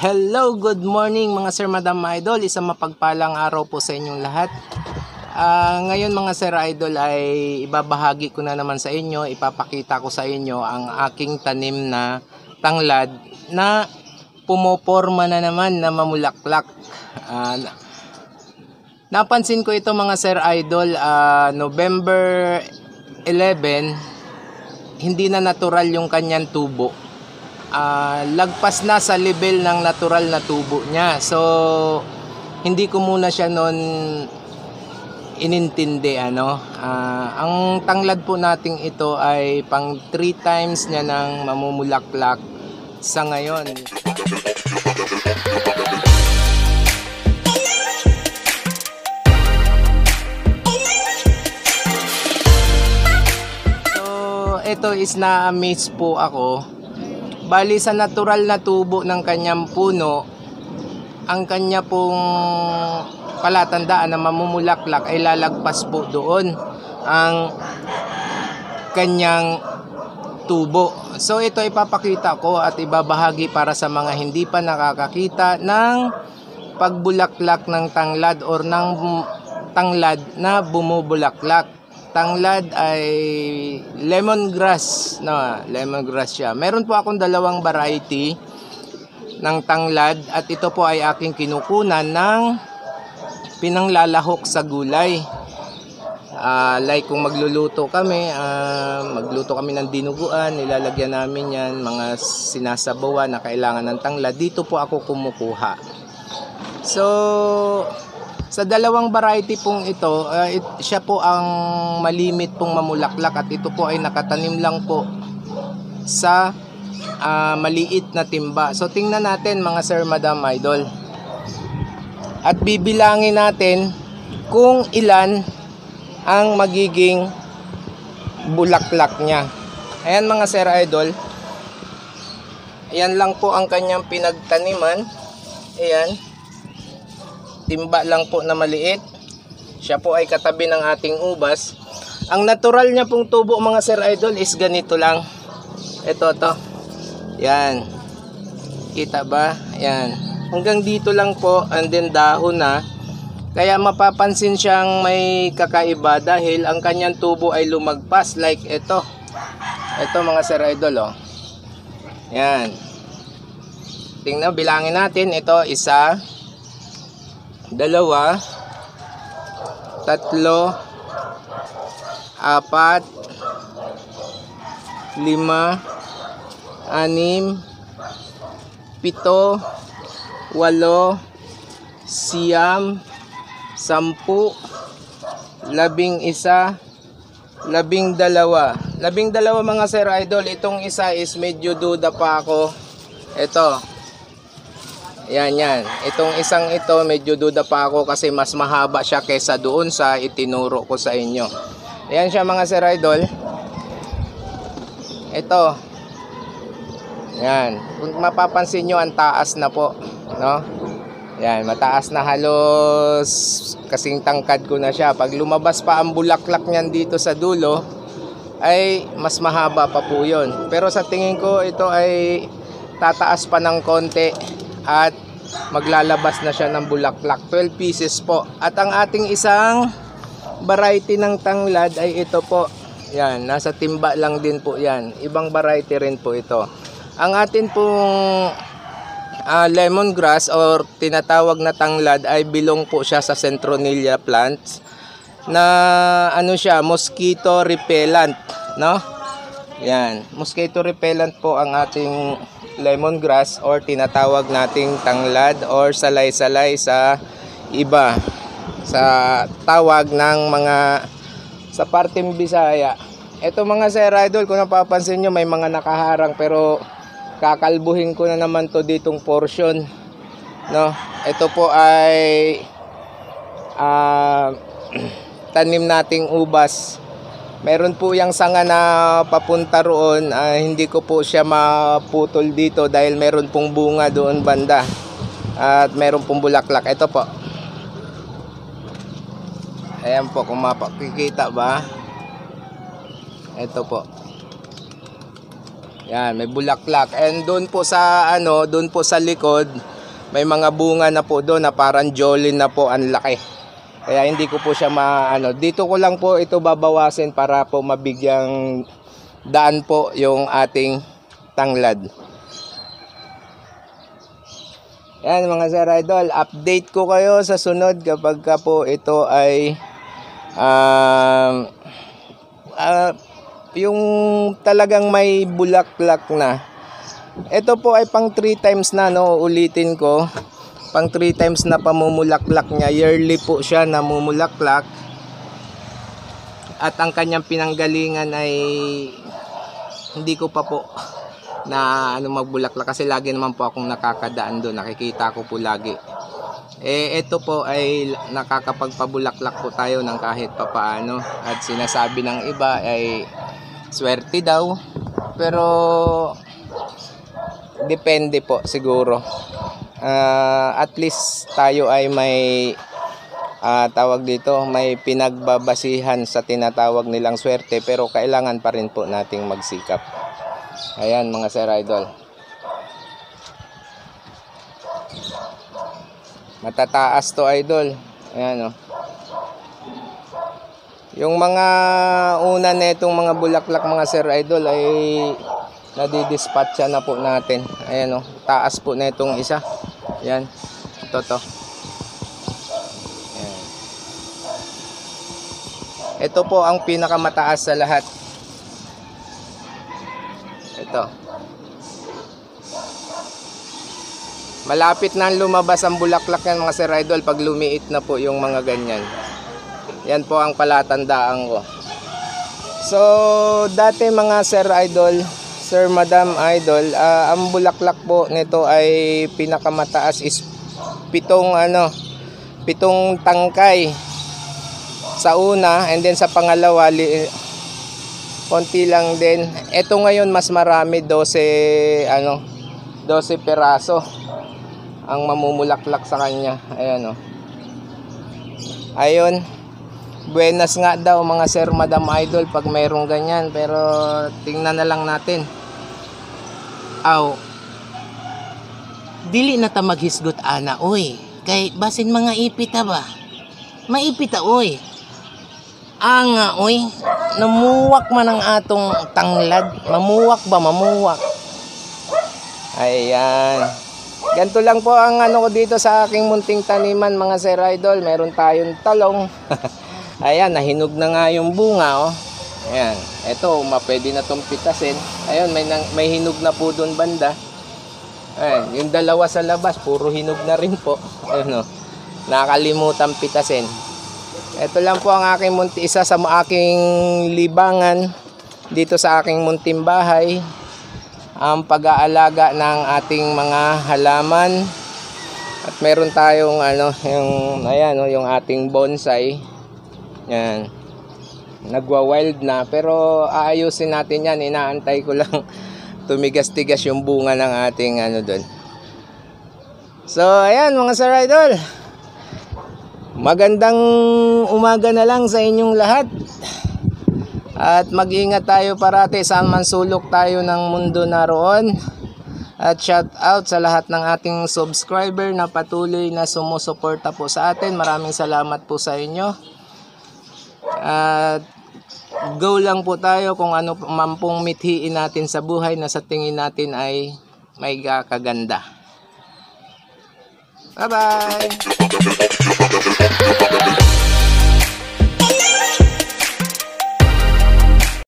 Hello, good morning mga sir, madam, idol. Isang mapagpalang araw po sa inyong lahat. Ngayon mga sir, idol, ay ibabahagi ko na naman sa inyo, ipapakita ko sa inyo ang aking tanim na tanglad na pumoporma na naman na mamulaklak. Napansin ko ito mga sir, idol, November 11, hindi na natural yung kanyang tubo. Lagpas na sa level ng natural na tubo niya. So hindi ko muna siya noon inintindi ang tanglad po nating ito ay pang 3 times niya nang mamumulaklak sa ngayon. So ito is na-amaze po ako. Bali sa natural na tubo ng kanyang puno, ang kanya pong palatandaan na mamumulaklak ay lalagpas po doon ang kanyang tubo. So ito ipapakita ko at ibabahagi para sa mga hindi pa nakakakita ng pagbulaklak ng tanglad or ng tanglad na bumubulaklak. Tanglad ay lemongrass, lemongrass siya. Meron po akong dalawang variety ng tanglad at ito po ay aking kinukunan ng pinanglalahok sa gulay. Like kung magluto kami ng dinuguan, nilalagyan namin yan, mga sinasabawan na kailangan ng tanglad. Dito po ako kumukuha. So sa dalawang variety pong ito, siya po ang malimit pong mamulaklak at ito po ay nakatanim lang po sa maliit na timba. So tingnan natin mga sir, madam, idol. At bibilangin natin kung ilan ang magiging bulaklak niya. Ayan mga sir, idol. Ayan lang po ang kanyang pinagtaniman. Ayan. Timba lang po na maliit. Siya po ay katabi ng ating ubas. Ang natural niya pong tubo mga sir, idol, is ganito lang. Ito to. Yan. Kita ba? Yan. Hanggang dito lang po, and then dahon na. Kaya mapapansin siyang may kakaiba dahil ang kanyang tubo ay lumagpas like ito. Ito mga sir, idol, oh. Yan. Tingnan, bilangin natin. Ito, 1, 2, 3, 4, 5, 6, 7, 8, 9, 10, 11, 12 mga sir, idol. Itong isa is medyo duda pa ako. Ito. Yan. Itong isang ito, medyo duda pa ako kasi mas mahaba siya kesa doon sa itinuro ko sa inyo. Ayan siya mga sir, idol. Ito. Yan. Kung mapapansin nyo, ang taas na po. No? Yan, mataas na, halos kasing tangkad ko na siya. Pag lumabas pa ang bulaklak niyan dito sa dulo, ay mas mahaba pa po yun. Pero sa tingin ko, ito ay tataas pa ng konti at maglalabas na siya ng bulaklak. 12 pieces po. At ang ating isang variety ng tanglad ay ito po. Yan, nasa timba lang din po yan. Ibang variety rin po ito. Ang atin pong lemongrass or tinatawag na tanglad ay bilong po siya sa Centronilla plants na siya, mosquito repellent, no? Yan, mosquito repellent po ang ating lemongrass or tinatawag nating tanglad or salay-salay sa iba, sa tawag ng mga sa parteng Bisaya. Ito mga sir, idol, kung napapansin nyo, may mga nakaharang pero kakalbuhin ko na naman to ditong portion, no? Ito po ay tanim nating ubas. Meron po yung sanga na papunta roon, hindi ko po siya maputol dito dahil meron pong bunga doon banda at meron pong bulaklak. Ito po. Ayan po, kung mapakikita ba. Ito po. Yan, may bulaklak. And doon po sa doon po sa likod, may mga bunga na po doon na parang jolin na po, ang laki. Kaya hindi ko po siya dito ko lang po ito babawasin para po mabigyang daan po yung ating tanglad. Yan mga Sir Idol, update ko kayo sa sunod kapag ka po ito ay yung talagang may bulaklak na. Ito po ay pang 3 times na, ulitin ko. Pang 3 times na pamumulaklak niya. Yearly po siya namumulaklak. At ang kanyang pinanggalingan ay hindi ko pa po na magbulaklak kasi lagi naman po akong nakakadaan doon. Nakikita ko po lagi. Ito po ay nakakapagpabulaklak po tayo ng kahit papaano. At sinasabi ng iba ay swerte daw. Pero depende po siguro. At least tayo ay may tawag dito, may pinagbabasihan sa tinatawag nilang swerte, pero kailangan pa rin po nating magsikap. Ayan mga Sir Idol, matataas to Idol. Ayan yung mga una netong mga bulaklak mga Sir Idol ay nadidispatcha na po natin. Ayan taas po netong isa. Ayan, ito. Ayan. Ito po ang pinakamataas sa lahat. Ito. Malapit na lumabas ang bulaklak yan mga Sir Idol pag lumiit na po yung mga ganyan. Yan po ang palatandaan ko. So, dati mga Sir Idol, Sir Madam Idol, ang bulaklak po nito ay pinakamataas is 7 tangkay sa una, and then sa pangalawa konti lang din. Ito ngayon mas marami, 12 peraso ang mamumulaklak sa kanya. Ayan ayun, buenas nga daw mga Sir Madam Idol pag mayroong ganyan, pero tingnan na lang natin. Dili na ta maghisgot ana oy, kay basin mga ipita ba, maipita oy. Anga oy, namuwak man ang atong tanglad. Mamuwak. Ayan, ganito lang po ang ko dito sa aking munting taniman mga Sir Idol. Meron tayong talong. Ayan, nahinog na nga yung bunga Ayan, eto pwede na itong pitasin. Ayun, may hinog na po doon banda. Ayan, yung dalawa sa labas puro hinog na rin po. Ayun nakalimutan pitasin. Ito lang po ang aking isa sa aking libangan dito sa aking munting bahay. Ang pag-aalaga ng ating mga halaman. At meron tayong yung ating bonsai. Yan. Nagwa-wild na, pero aayusin natin yan. Inaantay ko lang tumigas-tigas yung bunga ng ating doon. So ayan mga Sir Idol, magandang umaga na lang sa inyong lahat. At mag-ingat tayo parati saan man sulok tayo ng mundo naroon. At shout out sa lahat ng ating subscriber na patuloy na sumusuporta po sa atin. Maraming salamat po sa inyo. At go lang po tayo kung ano man pong mithiin natin sa buhay na sa tingin natin ay may kaganda. Bye bye.